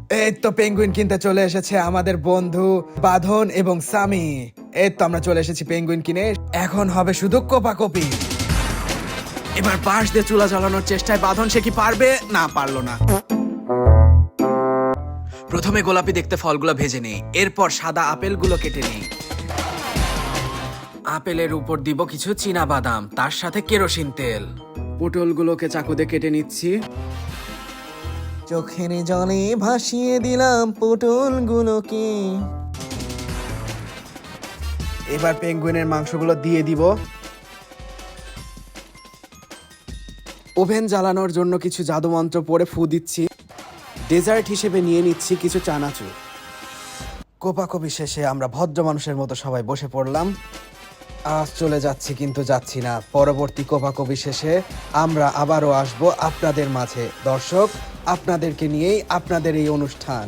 এই তো পেঙ্গুইন কিনতে চলে এসেছে আমাদের বন্ধু বাঁধন এবং সামি। এই তো আমরা চলে এসেছি পেঙ্গুইন কিনে। এখন হবে শুধু কোপাকপি। এবার বাঁশ দিয়ে চুলা জ্বালানোর চেষ্টায় বাঁধন, সে কি পারবে? না, পারলো না। প্রথমে গোলাপি দেখতে ফলগুলো ভেজে নেই, এরপর সাদা আপেলগুলো কেটে নেই। আপেলের উপর দিব কিছু চীনা বাদাম, তার সাথে কেরোসিন তেল। পটলগুলোকে চাকু দিয়ে কেটে নিচ্ছি। চোখের জলে ভাসিয়ে দিলাম পটলগুলোকে। এবার পেঙ্গুইনের মাংসগুলো দিয়ে দিব। ওভেন জ্বালানোর জন্য কিছু জাদুমন্ত্র পড়ে ফু দিচ্ছি। ডেজার্ট হিসেবে নিয়ে নিচ্ছি কিছু চানাচুর। কোপাকপি শেষে আমরা ভদ্র মানুষের মতো সবাই বসে পড়লাম। আজ চলে যাচ্ছি কিন্তু যাচ্ছি না। পরবর্তী কোপাকপি শেষে আমরা আবারও আসবো আপনাদের মাঝে। দর্শক, আপনাদেরকে নিয়েই আপনাদের এই অনুষ্ঠান।